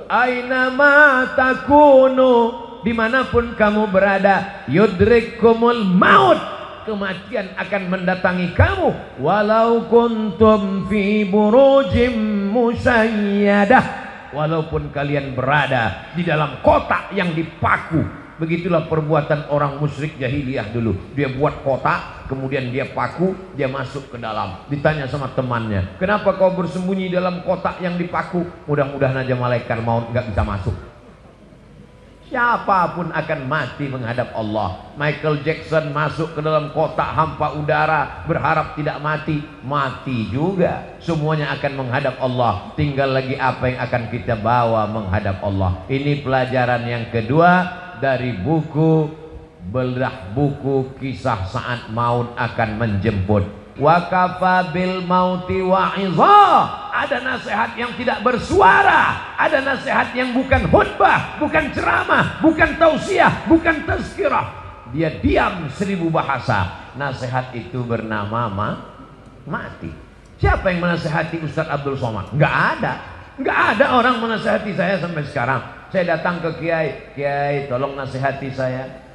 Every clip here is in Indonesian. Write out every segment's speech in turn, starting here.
Aina takunu, dimanapun kamu berada, yudrikumul maut, kematian akan mendatangi kamu. Walau kuntum fi burujim musayyadah, walaupun kalian berada di dalam kotak yang dipaku. Begitulah perbuatan orang musyrik jahiliyah dulu. Dia buat kotak, kemudian dia paku, dia masuk ke dalam. Ditanya sama temannya, kenapa kau bersembunyi dalam kotak yang dipaku? Mudah-mudahan aja malaikat maut nggak bisa masuk. Siapapun akan mati menghadap Allah. Michael Jackson masuk ke dalam kotak hampa udara, berharap tidak mati, mati juga. Semuanya akan menghadap Allah. Tinggal lagi apa yang akan kita bawa menghadap Allah. Ini pelajaran yang kedua dari buku belah buku kisah saat maut akan menjemput. Wa kafa bil mauti wa'iza. Ada nasihat yang tidak bersuara, ada nasihat yang bukan khutbah, bukan ceramah, bukan tausiah, bukan tazkirah. Dia diam 1000 bahasa. Nasihat itu bernama mati. Siapa yang menasihati Ustaz Abdul Somad? Enggak ada. Enggak ada orang menasihati saya sampai sekarang. Saya datang ke Kiai, Kiai tolong nasihati saya.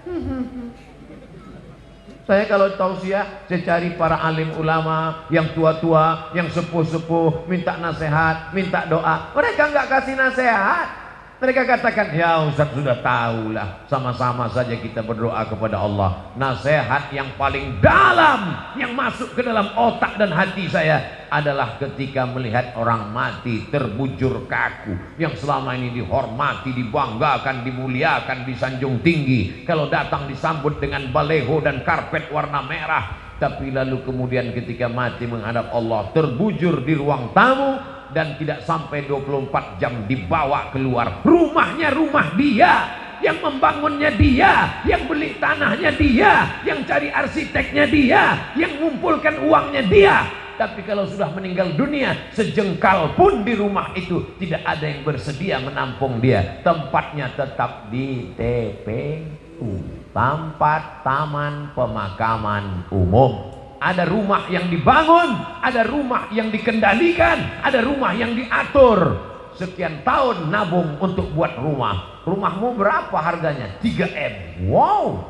Saya kalau tausiah, saya cari para alim ulama yang tua-tua, yang sepuh-sepuh, minta nasihat, minta doa. Mereka nggak kasih nasihat. Mereka katakan, ya Ustaz sudah tahulah, sama-sama saja kita berdoa kepada Allah. Nasihat yang paling dalam yang masuk ke dalam otak dan hati saya adalah ketika melihat orang mati terbujur kaku, yang selama ini dihormati, dibanggakan, dimuliakan, disanjung tinggi. Kalau datang disambut dengan baleho dan karpet warna merah, tapi lalu kemudian ketika mati menghadap Allah terbujur di ruang tamu, dan tidak sampai 24 jam dibawa keluar. Rumahnya rumah dia, yang membangunnya dia, yang beli tanahnya dia, yang cari arsiteknya dia, yang mengumpulkan uangnya dia. Tapi kalau sudah meninggal dunia, sejengkal pun di rumah itu tidak ada yang bersedia menampung dia. Tempatnya tetap di TPU, tempat taman pemakaman umum. Ada rumah yang dibangun, ada rumah yang dikendalikan, ada rumah yang diatur. Sekian tahun nabung untuk buat rumah. Rumahmu berapa harganya? 3M. Wow,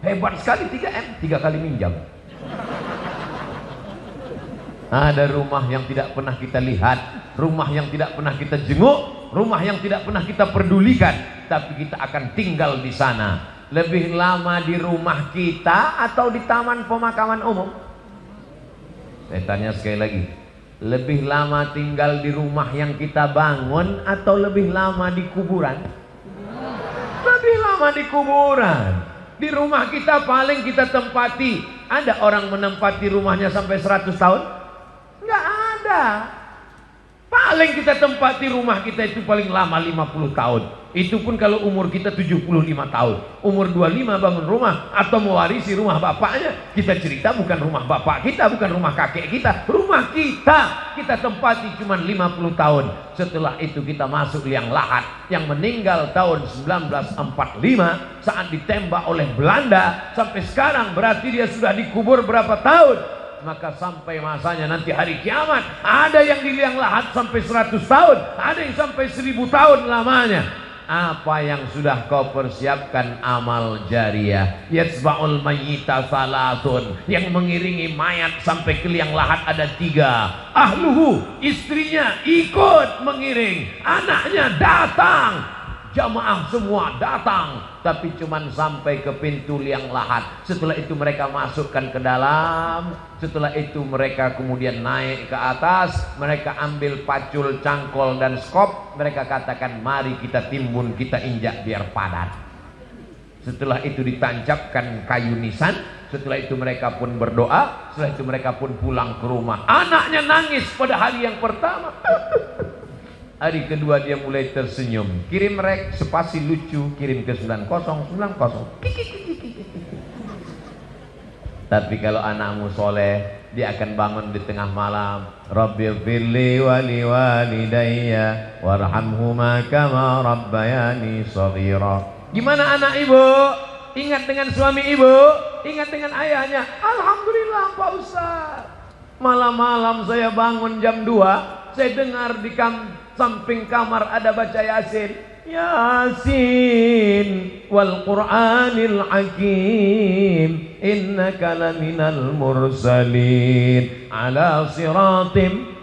hebat sekali 3M, 3 kali minjam. Ada rumah yang tidak pernah kita lihat, rumah yang tidak pernah kita jenguk, rumah yang tidak pernah kita pedulikan, tapi kita akan tinggal di sana. Lebih lama di rumah kita atau di taman pemakaman umum? Saya tanya sekali lagi, lebih lama tinggal di rumah yang kita bangun atau lebih lama di kuburan? Lebih lama di kuburan. Di rumah kita paling kita tempati. Ada orang menempati rumahnya sampai 100 tahun? Enggak ada. Paling kita tempati rumah kita itu paling lama 50 tahun. Itu pun kalau umur kita 75 tahun. Umur 25 bangun rumah atau mewarisi rumah bapaknya. Kita cerita bukan rumah bapak kita, bukan rumah kakek kita, rumah kita tempati cuma 50 tahun. Setelah itu kita masuk liang lahat. Yang meninggal tahun 1945 saat ditembak oleh Belanda, sampai sekarang berarti dia sudah dikubur berapa tahun? Maka sampai masanya nanti hari kiamat, ada yang di liang lahat sampai 100 tahun, ada yang sampai 1000 tahun lamanya. Apa yang sudah kau persiapkan? Amal jariah. Yatsba'ul mayyita salatun, yang mengiringi mayat sampai ke liang lahat ada 3. Ahluhu, istrinya ikut mengiring, anaknya datang, jamaah semua datang, tapi cuman sampai ke pintu liang lahat. Setelah itu mereka masukkan ke dalam. Setelah itu mereka kemudian naik ke atas. Mereka ambil pacul, cangkol dan skop. Mereka katakan, mari kita timbun, kita injak biar padat. Setelah itu ditancapkan kayu nisan. Setelah itu mereka pun berdoa. Setelah itu mereka pun pulang ke rumah. Anaknya nangis pada hari yang pertama. Hari kedua dia mulai tersenyum. Kirim rek spasi lucu, kirim ke 9090. Tapi kalau anakmu soleh, dia akan bangun di tengah malam. Rabbighfirli wa liwalidayya warhamhuma kama rabbayani shaghira. Gimana anak ibu? Ingat dengan suami ibu? Ingat dengan ayahnya? Alhamdulillah Pak Ustaz. Malam-malam saya bangun jam 2. Saya dengar di samping kamar ada baca Yasin. Yasin wal Qur'anil Hakim innaka laminal mursalin ala siratim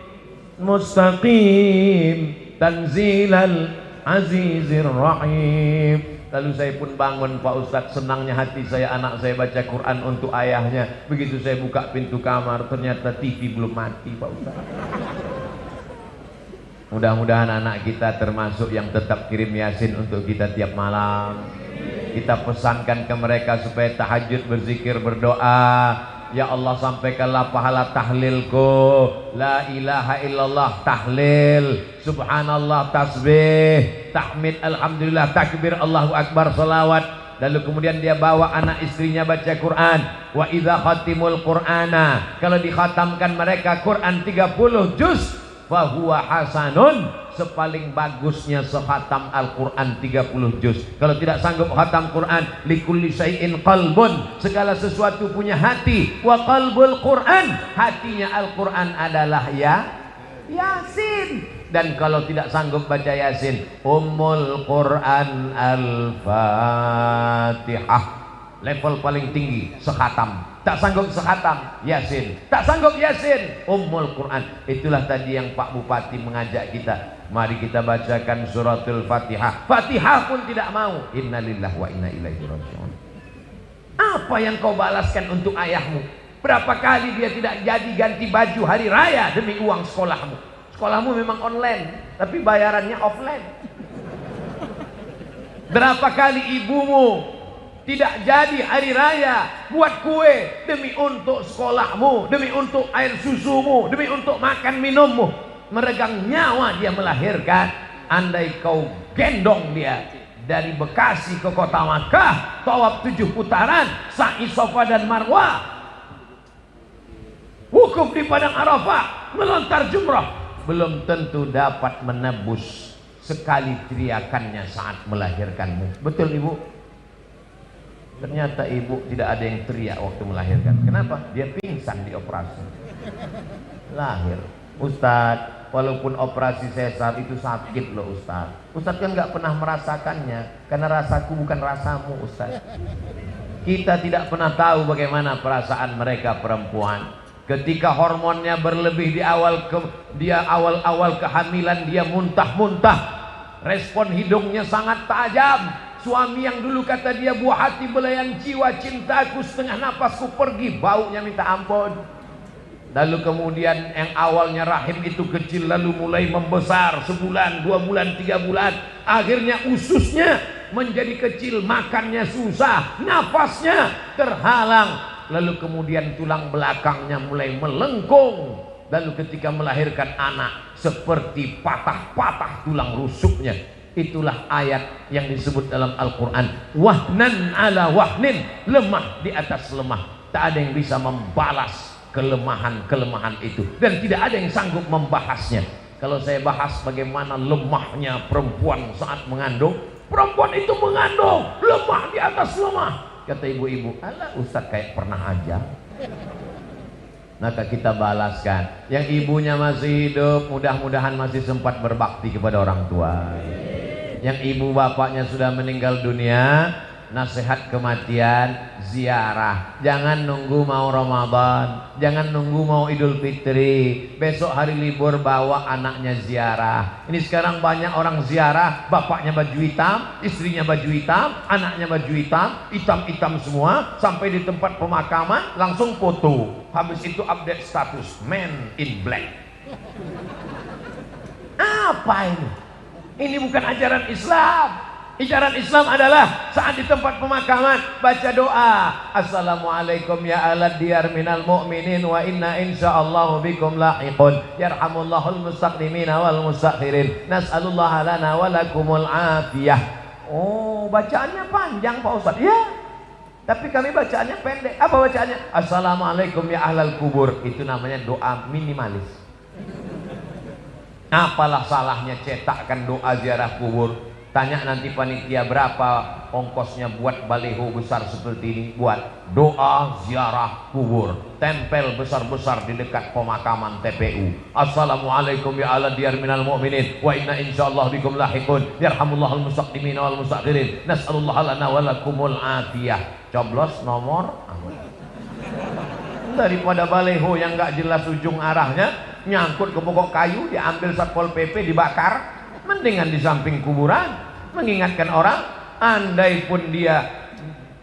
mustaqim tanzilal azizir rahim. Lalu saya pun bangun, Pak Ustadz. Senangnya hati saya, anak saya baca Quran untuk ayahnya. Begitu saya buka pintu kamar, ternyata TV belum mati, Pak Ustadz. Mudah-mudahan anak kita termasuk yang tetap kirim Yasin untuk kita tiap malam. Kita pesankan ke mereka supaya tahajud, berzikir, berdoa. Ya Allah, sampaikanlah pahala tahlilku. La ilaha illallah tahlil, subhanallah tasbih, tahmid, alhamdulillah, takbir, Allahu akbar, salawat. Lalu kemudian dia bawa anak istrinya baca Quran. Wa idza khatimul qur'ana, kalau dikhatamkan mereka Quran 30 juz, fahuwa hasanun, sepaling bagusnya sekhatam Al-Quran 30 juz. Kalau tidak sanggup khatam Quran, likulli syai'in qalbun, segala sesuatu punya hati. Wa qalbul Quran, hatinya Al-Quran adalah Yasin. Dan kalau tidak sanggup baca Yasin, Ummul Quran Al-Fatihah, level paling tinggi sekhatam. Tak sanggup sekhatam Yasin, tak sanggup Yasin, Ummul Quran. Itulah tadi yang Pak Bupati mengajak kita. Mari kita bacakan suratul Fatihah. Fatihah pun tidak mau. Innalillahi wa inna ilaihi raji'un. Apa yang kau balaskan untuk ayahmu? Berapa kali dia tidak jadi ganti baju hari raya demi uang sekolahmu? Sekolahmu memang online, tapi bayarannya offline. Berapa kali ibumu tidak jadi hari raya buat kue demi untuk sekolahmu, demi untuk air susumu, demi untuk makan minummu. Meregang nyawa dia melahirkan. Andai kau gendong dia dari Bekasi ke kota Makkah, tawaf 7 putaran, sa'i Safa dan Marwah, wukuf di padang Arafah, melontar jumrah, belum tentu dapat menebus sekali teriakannya saat melahirkanmu. Betul ibu? Ternyata ibu tidak ada yang teriak waktu melahirkan. Kenapa? Dia pingsan di operasi. Lahir. Ustadz, walaupun operasi sesar itu sakit loh Ustadz. Ustadz kan nggak pernah merasakannya, karena rasaku bukan rasamu Ustadz. Kita tidak pernah tahu bagaimana perasaan mereka perempuan. Ketika hormonnya berlebih di awal kehamilan, dia muntah-muntah. Respon hidungnya sangat tajam. Suami yang dulu kata dia buah hati belayan jiwa, cintaku setengah napasku pergi, baunya minta ampun. Lalu kemudian yang awalnya rahim itu kecil, lalu mulai membesar, sebulan, 2 bulan, 3 bulan. Akhirnya ususnya menjadi kecil, makannya susah, nafasnya terhalang. Lalu kemudian tulang belakangnya mulai melengkung. Lalu ketika melahirkan anak, seperti patah-patah tulang rusuknya. Itulah ayat yang disebut dalam Al-Quran, wahnan ala wahnin, lemah di atas lemah. Tak ada yang bisa membalas kelemahan-kelemahan itu, dan tidak ada yang sanggup membahasnya. Kalau saya bahas bagaimana lemahnya perempuan saat mengandung, perempuan itu mengandung lemah di atas lemah. Kata ibu-ibu, alah Ustaz kayak pernah aja. Maka kita balaskan. Yang ibunya masih hidup, mudah-mudahan masih sempat berbakti kepada orang tua. Yang ibu bapaknya sudah meninggal dunia, nasihat kematian, ziarah. Jangan nunggu mau Ramadan, jangan nunggu mau Idul Fitri. Besok hari libur bawa anaknya ziarah. Ini sekarang banyak orang ziarah, bapaknya baju hitam, istrinya baju hitam, anaknya baju hitam, hitam-hitam semua. Sampai di tempat pemakaman langsung foto. Habis itu update status, man in black. Apa ini? Ini bukan ajaran Islam. Ajaran Islam adalah saat di tempat pemakaman baca doa, assalamualaikum ya alad diyar minal mu'minin wa inna insyaallahu bikum lahiqun yarhamullahul mustaqdimina wal mustakhirin nas'alullaha lana wa lakumul afiyah. Oh, bacaannya panjang Pak Ustaz. Ya, tapi kami bacaannya pendek. Apa bacaannya? Assalamualaikum ya ahlal kubur. Itu namanya doa minimalis. Apalah salahnya cetakkan doa ziarah kubur? Tanya nanti panitia berapa ongkosnya buat baliho besar seperti ini, buat doa ziarah kubur, tempel besar-besar di dekat pemakaman TPU. Assalamualaikum ya ala diyar minal mu'minin wa inna insyaallah bikum lahiqun yarhamullahul mustaqdimin wal mustakhirin nas'alullah lana wa lakumul afiyah. Coblos nomor daripada baliho yang gak jelas ujung arahnya, nyangkut ke pokok kayu, diambil Satpol PP, dibakar. Mendingan di samping kuburan, mengingatkan orang. Andai pun dia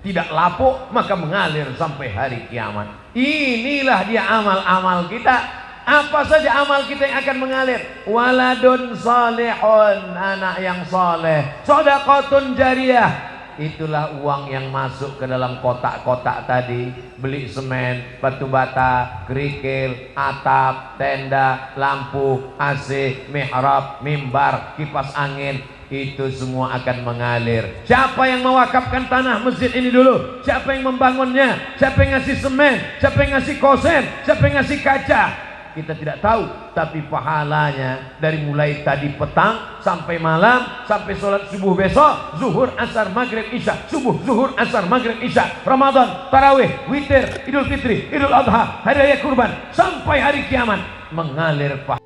tidak lapuk, maka mengalir sampai hari kiamat. Inilah dia amal-amal kita. Apa saja amal kita yang akan mengalir. Waladun salihun, anak yang soleh. Shadaqatun jariyah, itulah uang yang masuk ke dalam kotak-kotak tadi. Beli semen, batu bata, kerikil, atap, tenda, lampu, AC, mihrab, mimbar, kipas angin, itu semua akan mengalir. Siapa yang mewakafkan tanah masjid ini dulu? Siapa yang membangunnya? Siapa yang ngasih semen? Siapa yang ngasih kosen? Siapa yang ngasih kaca? Kita tidak tahu, tapi pahalanya dari mulai tadi petang sampai malam, sampai sholat subuh besok, zuhur, asar, maghrib, isya, subuh, zuhur, asar, maghrib, isya, Ramadan, tarawih, witir, idul fitri, idul adha, hari raya kurban, sampai hari kiamat, mengalir pahala.